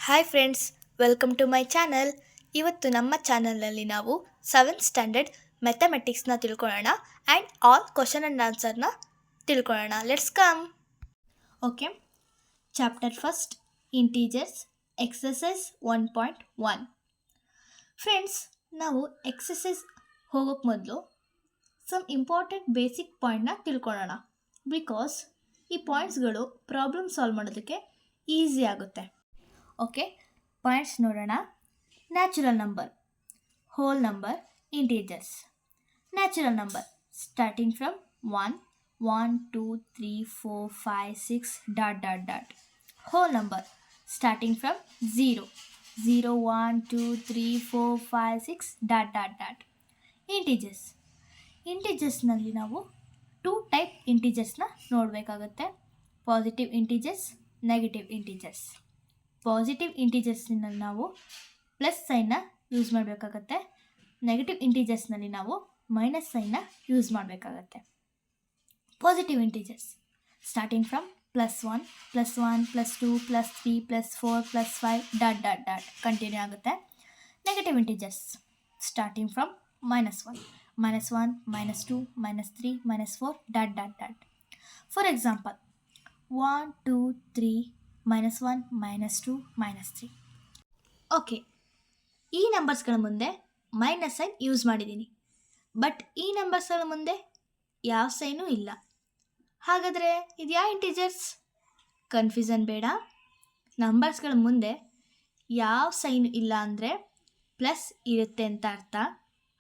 Hi friends, welcome to my channel. ಇವತ್ತು ನಮ್ಮ ಚಾನಲ್ನಲ್ಲಿ ನಾವು 7th ಸ್ಟ್ಯಾಂಡರ್ಡ್ ಮ್ಯಾಥಮೆಟಿಕ್ಸ್ನ ತಿಳ್ಕೊಳ್ಳೋಣ ಆ್ಯಂಡ್ ಆಲ್ ಕ್ವಶನ್ ಆ್ಯಂಡ್ ಆನ್ಸರ್ನ ತಿಳ್ಕೊಳ್ಳೋಣ. Let's come. Okay, chapter first, integers, exercise 1.1. Friends, ನಾವು ಎಕ್ಸಸೈಸ್ ಹೋಗೋಕ್ಕೆ ಮೊದಲು ಸಮ್ ಇಂಪಾರ್ಟೆಂಟ್ ಬೇಸಿಕ್ ಪಾಯಿಂಟ್ನ ತಿಳ್ಕೊಳ್ಳೋಣ. ಬಿಕಾಸ್ ಈ ಪಾಯಿಂಟ್ಸ್ಗಳು ಪ್ರಾಬ್ಲಮ್ ಸಾಲ್ವ್ ಮಾಡೋದಕ್ಕೆ ಈಸಿ ಆಗುತ್ತೆ. ಓಕೆ, ಪಾಯಿಂಟ್ಸ್ ನೋಡೋಣ. Natural number, whole number, integers. Natural number starting from 1, 1, 2, 3, 4, 5, 6 dot dot dot. Whole number starting from 0, 0, 1, 2, 3, 4, 5, 6 dot dot dot. Integers, ಇಂಟೀಜರ್ಸ್ನಲ್ಲಿ ನಾವು 2 ಟೈಪ್ ಇಂಟೀಜರ್ಸ್ನ ನೋಡಬೇಕಾಗುತ್ತೆ. Positive integers, negative integers. Positive ಇಂಟೀಜರ್ಸ್ನಲ್ಲಿ ನಾವು plus ಸೈನ್ನ ಯೂಸ್ ಮಾಡಬೇಕಾಗತ್ತೆ. ನೆಗೆಟಿವ್ ಇಂಟೀಜರ್ಸ್ನಲ್ಲಿ ನಾವು ಮೈನಸ್ ಸೈನ್ನ ಯೂಸ್ ಮಾಡಬೇಕಾಗತ್ತೆ. Positive integers starting from +1, +1, +2, +3, +4, +5 dot dot dot continue ಆಗುತ್ತೆ. Negative integers starting from -1, -1, -2, -3, -4 dot dot dot. For example 1, 2, 3, -1, -2, -3. Okay, ಈ ನಂಬರ್ಸ್ಗಳ ಮುಂದೆ ಮೈನಸ್ ಸೈನ್ ಯೂಸ್ ಮಾಡಿದ್ದೀನಿ, ಬಟ್ ಈ ನಂಬರ್ಸ್ಗಳ ಮುಂದೆ ಯಾವ ಸೈನೂ ಇಲ್ಲ. ಹಾಗಾದರೆ ಇದು ಯಾವ ಇಂಟೀಜರ್ಸ್? ಕನ್ಫ್ಯೂಷನ್ ಬೇಡ. ನಂಬರ್ಸ್ಗಳ ಮುಂದೆ ಯಾವ ಸೈನು ಇಲ್ಲ ಅಂದರೆ ಪ್ಲಸ್ ಇರುತ್ತೆ ಅಂತ ಅರ್ಥ.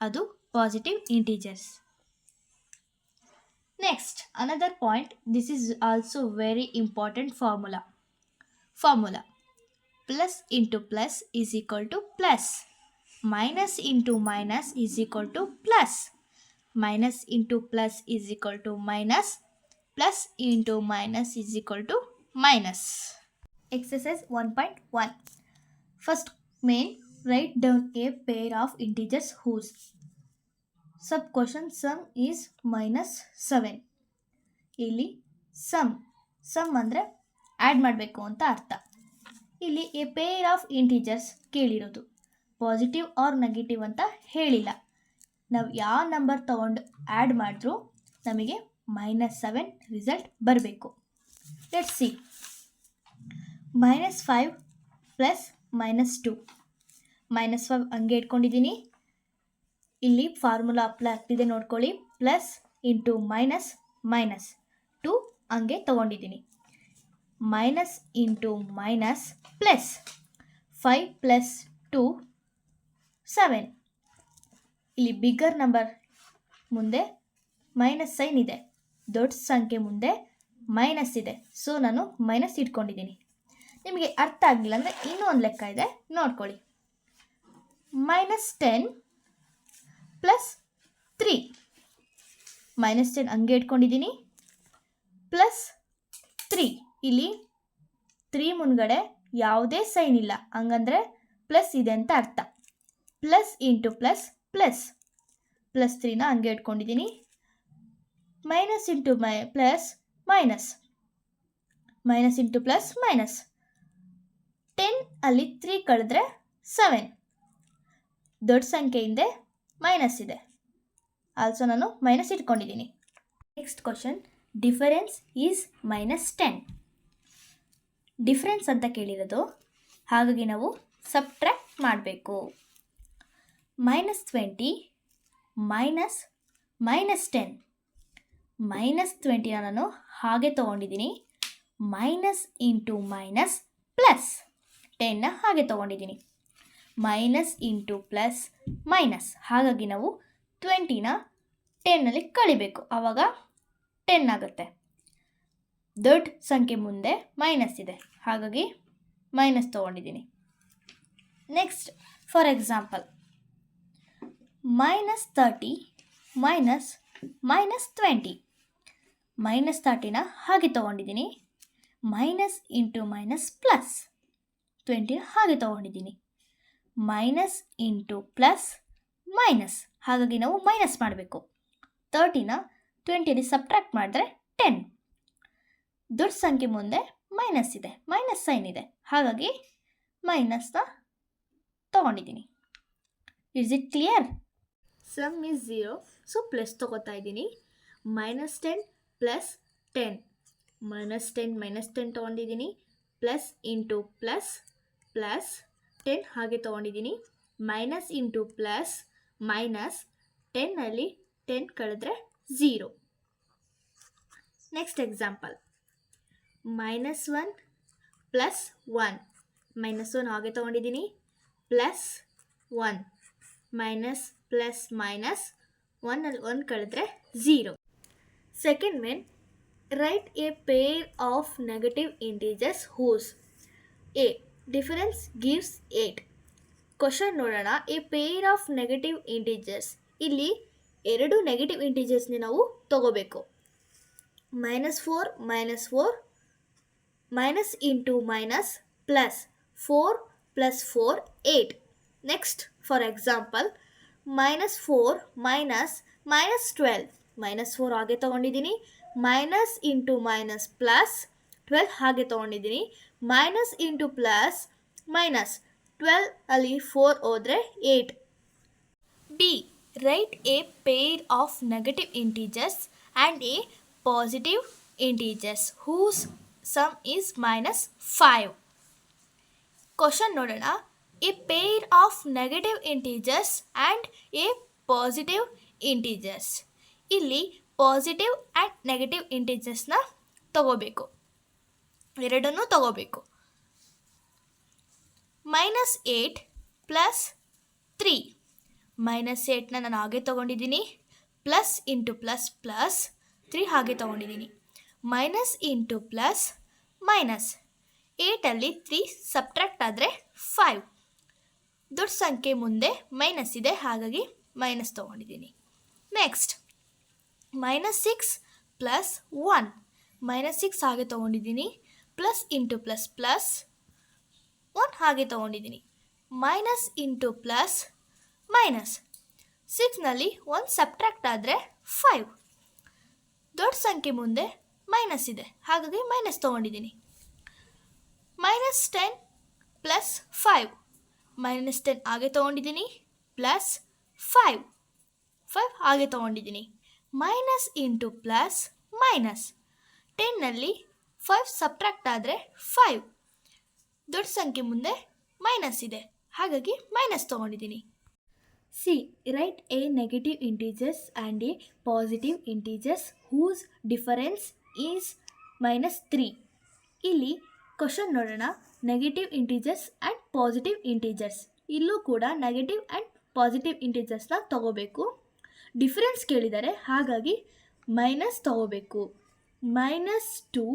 ಅದು positive integers. Next, another point. This is also very important formula. Plus into plus is equal to plus. Minus into minus is equal to plus. Minus into plus is equal to minus. Plus into minus is equal to minus. Exercise 1.1. First main, write down a pair of integers whose sub question sum is -7. ಇಲ್ಲಿ some ಅಂದರೆ add ಮಾಡಬೇಕು ಅಂತ ಅರ್ಥ. ಇಲ್ಲಿ a pair of integers ಕೇಳಿರೋದು. Positive or negative ಅಂತ ಹೇಳಿಲ್ಲ. ನಾವು ಯಾವ ನಂಬರ್ ತೊಗೊಂಡು ಆ್ಯಡ್ ಮಾಡಿದ್ರೂ ನಮಗೆ -7 ರಿಸಲ್ಟ್ ಬರಬೇಕು. Let's see. -5 ಪ್ಲಸ್ -2. -5 ಹಂಗೆ ಇಟ್ಕೊಂಡಿದ್ದೀನಿ. ಇಲ್ಲಿ ಫಾರ್ಮುಲಾ ಅಪ್ಲೈ ಆಗ್ತಿದೆ ನೋಡ್ಕೊಳ್ಳಿ. ಪ್ಲಸ್ ಇಂಟು ಮೈನಸ್, ಮೈನಸ್ 2 ಹಂಗೆ ತೊಗೊಂಡಿದ್ದೀನಿ. Minus into minus plus 5 plus 2 7. ಇಲ್ಲಿ ಬಿಗ್ಗರ್ ನಂಬರ್ ಮುಂದೆ ಮೈನಸ್ ಸೈನ್ ಇದೆ, ದೊಡ್ಡ ಸಂಖ್ಯೆ ಮುಂದೆ ಮೈನಸ್ ಇದೆ. ಸೊ ನಾನು ಮೈನಸ್ ಇಟ್ಕೊಂಡಿದ್ದೀನಿ. ನಿಮಗೆ ಅರ್ಥ ಆಗಲಿಲ್ಲ ಅಂದರೆ ಇನ್ನೂ ಒಂದು ಲೆಕ್ಕ ಇದೆ, ನೋಡ್ಕೊಳ್ಳಿ. -10 ಪ್ಲಸ್ 3. -10 ಹಂಗೆ ಇಟ್ಕೊಂಡಿದ್ದೀನಿ. ಪ್ಲಸ್ 3. ಇಲ್ಲಿ 3 ಮುಂದ್ಗಡೆ ಯಾವುದೇ ಸೈನ್ ಇಲ್ಲ, ಹಂಗಂದರೆ ಪ್ಲಸ್ ಇದೆ ಅಂತ ಅರ್ಥ. ಪ್ಲಸ್ ಇಂಟು ಪ್ಲಸ್ ಪ್ಲಸ್ 3ನ ಹಂಗೆ ಇಟ್ಕೊಂಡಿದ್ದೀನಿ. Minus into plus minus, minus into plus minus. 10 ಅಲ್ಲಿ 3 ಕಳೆದ್ರೆ 7. ದೊಡ್ಡ ಸಂಖ್ಯೆ ಹಿಂದೆ ಮೈನಸ್ ಇದೆ, ಆಲ್ಸೋ ನಾನು ಮೈನಸ್ ಇಟ್ಕೊಂಡಿದ್ದೀನಿ. Next question, difference is -10. Difference ಅಂತ ಕೇಳಿರೋದು, ಹಾಗಾಗಿ ನಾವು ಸಬ್ಟ್ರ್ಯಾಕ್ಟ್ ಮಾಡಬೇಕು. -20 ಮೈನಸ್ -10. -20ನ ನಾನು ಹಾಗೆ ತೊಗೊಂಡಿದ್ದೀನಿ. ಮೈನಸ್ ಇಂಟು ಮೈನಸ್ ಪ್ಲಸ್ 10ನ ಹಾಗೆ ತೊಗೊಂಡಿದ್ದೀನಿ. ಮೈನಸ್ ಇಂಟು ಪ್ಲಸ್ ಮೈನಸ್, ಹಾಗಾಗಿ ನಾವು 20ನ 10ನಲ್ಲಿ ಕಳಿಬೇಕು, ಆವಾಗ 10 ಆಗುತ್ತೆ. ದೊಡ್ಡ ಸಂಖ್ಯೆ ಮುಂದೆ ಮೈನಸ್ ಇದೆ, ಹಾಗಾಗಿ ಮೈನಸ್ ತೊಗೊಂಡಿದ್ದೀನಿ. Next, for example -30 minus -20. -30ನ ಹಾಗೆ ತೊಗೊಂಡಿದ್ದೀನಿ. ಮೈನಸ್ ಇಂಟು ಮೈನಸ್ ಪ್ಲಸ್ 20ನ ಹಾಗೆ ತೊಗೊಂಡಿದ್ದೀನಿ. ಮೈನಸ್ ಇಂಟು ಪ್ಲಸ್ ಮೈನಸ್, ಹಾಗಾಗಿ ನಾವು ಮೈನಸ್ ಮಾಡಬೇಕು. 30ನ 20ಯಲ್ಲಿ ಸಬ್ಟ್ರ್ಯಾಕ್ಟ್ ಮಾಡಿದ್ರೆ 10. ದೊಡ್ಡ ಸಂಖ್ಯೆ ಮುಂದೆ ಮೈನಸ್ ಇದೆ, ಮೈನಸ್ ಸೈನ್ ಇದೆ, ಹಾಗಾಗಿ ಮೈನಸ್ನ ತೊಗೊಂಡಿದ್ದೀನಿ. Is it clear? Sum is 0, so plus ತೊಗೋತಾ ಇದ್ದೀನಿ. -10 ಪ್ಲಸ್ 10, -10 ತೊಗೊಂಡಿದ್ದೀನಿ. ಪ್ಲಸ್ ಇಂಟು ಪ್ಲಸ್ ಪ್ಲಸ್ 10 ಹಾಗೆ ತೊಗೊಂಡಿದ್ದೀನಿ. ಮೈನಸ್ ಇಂಟು ಪ್ಲಸ್ ಮೈನಸ್ 10ನಲ್ಲಿ 10 ಕಳೆದ್ರೆ 0. ನೆಕ್ಸ್ಟ್ ಎಕ್ಸಾಂಪಲ್, -1 ಪ್ಲಸ್ 1, -1 ಹಾಗೆ ತೊಗೊಂಡಿದ್ದೀನಿ. ಪ್ಲಸ್ 1 ಮೈನಸ್ ಪ್ಲಸ್ ಮೈನಸ್ 1ನಲ್ಲಿ 1 ಕಳೆದ್ರೆ 0. Second main, write a pair of negative integers whose a difference gives 8. Question ನೋಡೋಣ. A pair of negative integers, ಇಲ್ಲಿ ಎರಡು ನೆಗೆಟಿವ್ ಇಂಟೀಜರ್ಸ್ನ ನಾವು ತಗೋಬೇಕು. -4 -4 minus into minus plus 4 plus 4 8. Next for example, -4 minus -12, -4 ಹಾಗೆ ತೊಗೊಂಡಿದ್ದೀನಿ. ಮೈನಸ್ ಇಂಟು ಮೈನಸ್ ಪ್ಲಸ್ 12 ಹಾಗೆ ತೊಗೊಂಡಿದ್ದೀನಿ. ಮೈನಸ್ ಇಂಟು ಪ್ಲಸ್ ಮೈನಸ್ 12 ಅಲ್ಲಿ 4 ಹೋದರೆ 8. B write a pair of negative integers and a positive integers whose sum is -5. Question ನೋಡೋಣ. A pair of negative integers and a positive integers, ಇಲ್ಲಿ positive and negative ಇಂಟೀಜರ್ಸ್ನ ತಗೋಬೇಕು, ಎರಡನ್ನೂ ತಗೋಬೇಕು. -8 plus 3, -8ನ ನಾನು ಹಾಗೆ ತೊಗೊಂಡಿದ್ದೀನಿ. ಪ್ಲಸ್ ಇಂಟು ಪ್ಲಸ್ ಪ್ಲಸ್ 3 ಹಾಗೆ ತೊಗೊಂಡಿದ್ದೀನಿ. ಮೈನಸ್ ಇಂಟು ಪ್ಲಸ್ ಮೈನಸ್ 8ಅಲ್ಲಿ 3 ಸಬ್ಟ್ರಾಕ್ಟ್ ಆದರೆ 5. ದೊಡ್ಡ ಸಂಖ್ಯೆ ಮುಂದೆ ಮೈನಸ್ ಇದೆ, ಹಾಗಾಗಿ ಮೈನಸ್ ತೊಗೊಂಡಿದ್ದೀನಿ. ನೆಕ್ಸ್ಟ್ -6 ಪ್ಲಸ್ 1, -6 ಹಾಗೆ ತೊಗೊಂಡಿದ್ದೀನಿ. ಪ್ಲಸ್ ಇಂಟು ಪ್ಲಸ್ ಪ್ಲಸ್ 1 ಹಾಗೆ ತೊಗೊಂಡಿದ್ದೀನಿ. ಮೈನಸ್ ಇಂಟು ಪ್ಲಸ್ ಮೈನಸ್ 6ನಲ್ಲಿ 1 ಸಬ್ಟ್ರಾಕ್ಟ್ ಆದರೆ 5. ದೊಡ್ಡ ಸಂಖ್ಯೆ ಮುಂದೆ ಮೈನಸ್ ಇದೆ, ಹಾಗಾಗಿ ಮೈನಸ್ ತೊಗೊಂಡಿದ್ದೀನಿ. -10 ಪ್ಲಸ್ 5, -10 ಹಾಗೆ ತೊಗೊಂಡಿದ್ದೀನಿ. ಪ್ಲಸ್ 5 ಹಾಗೆ ತೊಗೊಂಡಿದ್ದೀನಿ. ಮೈನಸ್ ಇಂಟು ಪ್ಲಸ್ ಮೈನಸ್ 10ನಲ್ಲಿ 5 ಸಬ್ಟ್ರಾಕ್ಟ್ ಆದರೆ 5. ದೊಡ್ಡ ಸಂಖ್ಯೆ ಮುಂದೆ ಮೈನಸ್ ಇದೆ, ಹಾಗಾಗಿ ಮೈನಸ್ ತೊಗೊಂಡಿದ್ದೀನಿ. See right a negative integers and a positive integers whose difference is -3. ಇಲ್ಲಿ ಕ್ವಶನ್ ನೋಡೋಣ. Negative integers and positive integers, ಇಲ್ಲೂ ಕೂಡ ನೆಗೆಟಿವ್ ಆ್ಯಂಡ್ ಪಾಸಿಟಿವ್ ಇಂಟೀಜರ್ಸ್ನ ತಗೋಬೇಕು. ಡಿಫರೆನ್ಸ್ ಕೇಳಿದ್ದಾರೆ, ಹಾಗಾಗಿ ಮೈನಸ್ ತಗೋಬೇಕು. -2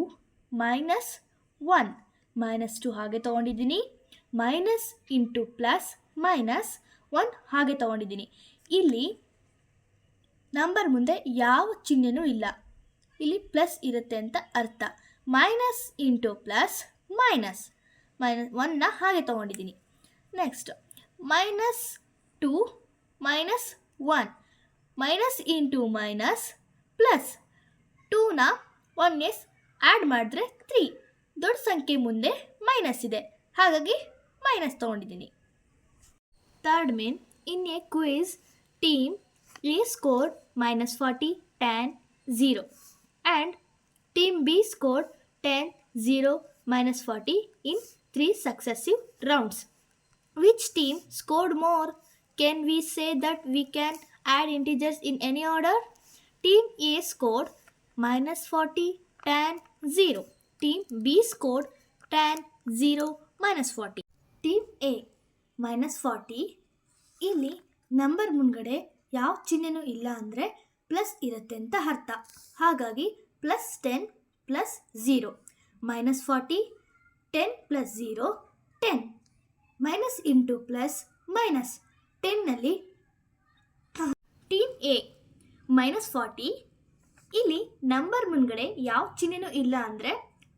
-1, -2 ಹಾಗೆ ತೊಗೊಂಡಿದ್ದೀನಿ. ಮೈನಸ್ ಇಂಟು ಪ್ಲಸ್ ಮೈನಸ್ 1 ಹಾಗೆ ತೊಗೊಂಡಿದ್ದೀನಿ. ಇಲ್ಲಿ ನಂಬರ್ ಮುಂದೆ ಯಾವ ಚಿಹ್ನೆನೂ ಇಲ್ಲ, ಇಲ್ಲಿ ಪ್ಲಸ್ ಇರುತ್ತೆ ಅಂತ ಅರ್ಥ. ಮೈನಸ್ ಇಂಟು ಪ್ಲಸ್ ಮೈನಸ್ 1ನ ಹಾಗೆ ತೊಗೊಂಡಿದ್ದೀನಿ. Next -2 -1, minus into minus plus 2ನ 1s ಆ್ಯಡ್ ಮಾಡಿದ್ರೆ 3. ದೊಡ್ಡ ಸಂಖ್ಯೆ ಮುಂದೆ ಮೈನಸ್ ಇದೆ, ಹಾಗಾಗಿ ಮೈನಸ್ ತೊಗೊಂಡಿದ್ದೀನಿ. Third main, in a quiz team A scored -40 10 0 and team B scored 10 0 -40 in 3 successive rounds. Which team scored more? Can we say that we can add integers in any order? Team A scored -40 10 0. Team B scored 10 0 -40. Team A -40, ಇಲ್ಲಿ number ಮುಂಗಡೆ ಯಾವ ಚಿಹ್ನೆನೂ ಇಲ್ಲ ಅಂದರೆ plus ಇರುತ್ತೆ ಅಂತ ಅರ್ಥ, ಹಾಗಾಗಿ +10 +0. -40 10 + 0 10. Minus into plus minus 10ನಲ್ಲಿ ಟೀಮ್ ಎ -40, ಇಲ್ಲಿ ನಂಬರ್ ಮುಂಗಡೆ ಯಾವ ಚಿಹ್ನೆನೂ ಇಲ್ಲ ಅಂದರೆ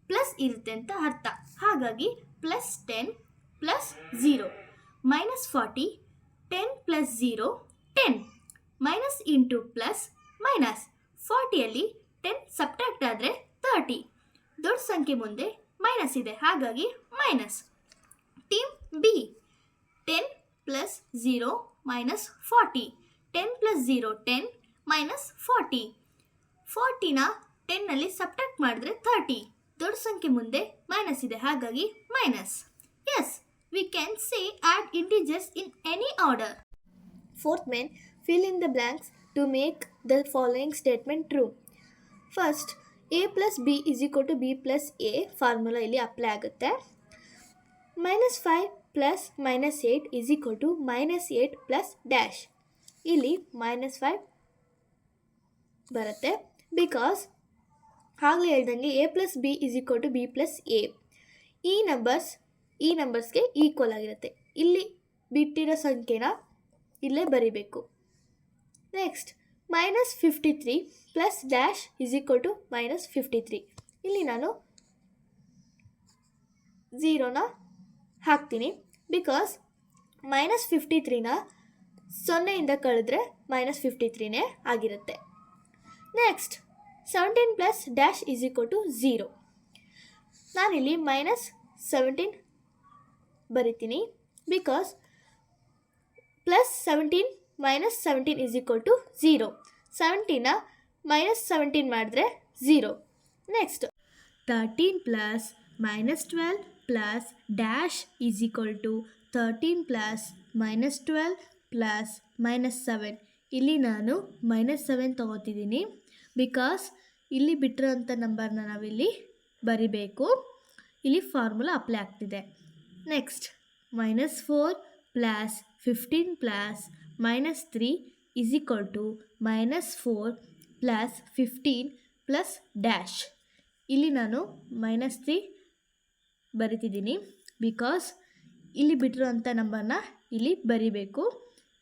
ಪ್ಲಸ್ ಇರುತ್ತೆ ಅಂತ ಅರ್ಥ, ಹಾಗಾಗಿ +10 +0. -40 10 + 0 10. ಮೈನಸ್ ಇಂಟು ಪ್ಲಸ್ ಮೈನಸ್ 40ಯಲ್ಲಿ 10 ಸಬ್ಟ್ರಾಕ್ಟ್ ಆದರೆ 30. ದೊಡ್ಡ ಸಂಖ್ಯೆ ಮುಂದೆ ಮೈನಸ್ ಇದೆ, ಹಾಗಾಗಿ ಮೈನಸ್. ಟೀಮ್ 0 minus 40. 10 plus 0 10 minus 40. 40ನ 10ನಲ್ಲಿ ಸಬ್ಟ್ರಾಕ್ಟ್ ಮಾಡಿದ್ರೆ 30. ದೊಡ್ಡ ಸಂಖ್ಯೆ ಮುಂದೆ ಮೈನಸ್ ಇದೆ, ಹಾಗಾಗಿ minus. Yes, we can say add integers in any order. Fourth main, fill in the blanks to make the following statement true. First, a plus b is equal to b plus a formula ಇಲ್ಲಿ apply ಆಗುತ್ತೆ. -5 plus -8 is equal to -8 plus dash. ಇಲ್ಲಿ -5 ಬರುತ್ತೆ because ಆಗಲೇ ಹೇಳ್ದಂಗೆ a plus b is equal to b plus a. ಈ ನಂಬರ್ಸ್ಗೆ equal ಆಗಿರುತ್ತೆ. ಇಲ್ಲಿ ಬಿಟ್ಟಿರೋ ಸಂಖ್ಯೆನ ಇಲ್ಲೇ ಬರಿಬೇಕು. Next, -53 plus dash is equal to -53. ಇಲ್ಲಿ ನಾನು 0ನ ಹಾಕ್ತೀನಿ ಬಿಕಾಸ್ -53ನ 0ಇಂದ ಕಳೆದ್ರೆ -53ನೇ ಆಗಿರುತ್ತೆ. Next, 17 plus dash is equal to 0. ನಾನಿಲ್ಲಿ -17 ಬರಿತೀನಿ ಬಿಕಾಸ್ +17 -17 is equal to 0. 17ನ -17 ಮಾಡಿದ್ರೆ 0. Next, 13 plus -12 plus dash is equal to 13 plus -12 plus -7. ಇಲ್ಲಿ ನಾನು -7 ತೊಗೋತಿದ್ದೀನಿ ಬಿಕಾಸ್ ಇಲ್ಲಿ ಬಿಟ್ಟಿರೋಂಥ ನಂಬರ್ನ ನಾವಿಲ್ಲಿ ಬರಿಬೇಕು. ಇಲ್ಲಿ ಫಾರ್ಮುಲಾ ಅಪ್ಲೈ ಆಗ್ತಿದೆ. Next, -4 plus 15 plus -3 is equal to -4 plus 15 plus dash. ಇಲ್ಲಿ ನಾನು -3 ಬರಿತಿದ್ದೀನಿ ಬಿಕಾಸ್ ಇಲ್ಲಿ ಬಿಟ್ಟಿರೋಂಥ ನಂಬರ್ನ ಇಲ್ಲಿ ಬರಿಬೇಕು.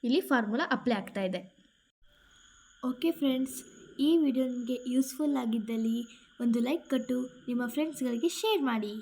ಇಲ್ಲಿ ಫಾರ್ಮುಲಾ ಅಪ್ಲೈ ಆಗ್ತಾ ಇದೆ. ಓಕೆ ಫ್ರೆಂಡ್ಸ್, ಈ ವಿಡಿಯೋ ನಿಮಗೆ ಯೂಸ್ಫುಲ್ ಆಗಿದ್ದಲ್ಲಿ ಒಂದು ಲೈಕ್ ಕೊಟ್ಟು ನಿಮ್ಮ ಫ್ರೆಂಡ್ಸ್ಗಳಿಗೆ ಶೇರ್ ಮಾಡಿ.